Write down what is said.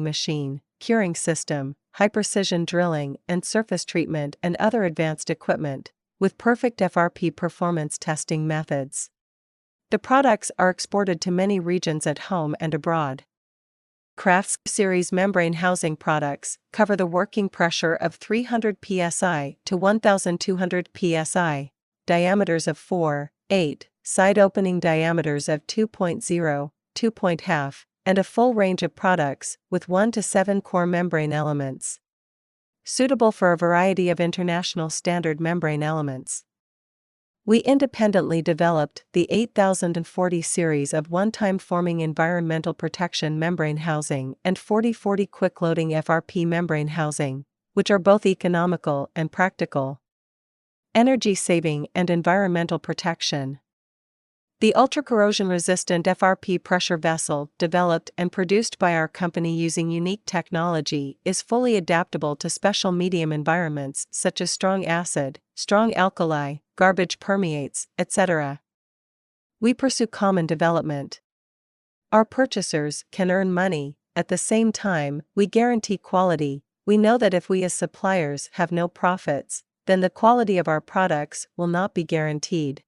machine, curing system, high-precision drilling and surface treatment and other advanced equipment, with perfect FRP performance testing methods. The products are exported to many regions at home and abroad. Craft's series membrane housing products cover the working pressure of 300 psi to 1200 psi, diameters of 4, 8, side opening diameters of 2.0, 2.5, and a full range of products with 1 to 7 core membrane elements. Suitable for a variety of international standard membrane elements. We independently developed the 8040 series of one-time forming environmental protection membrane housing and 4040 quick-loading FRP membrane housing, which are both economical and practical. Energy saving and environmental protection. The ultra-corrosion-resistant FRP pressure vessel, developed and produced by our company using unique technology, is fully adaptable to special medium environments such as strong acid, strong alkali, garbage permeates, etc. We pursue common development. Our purchasers can earn money. At the same time, we guarantee quality. We know that if we as suppliers have no profits, then the quality of our products will not be guaranteed.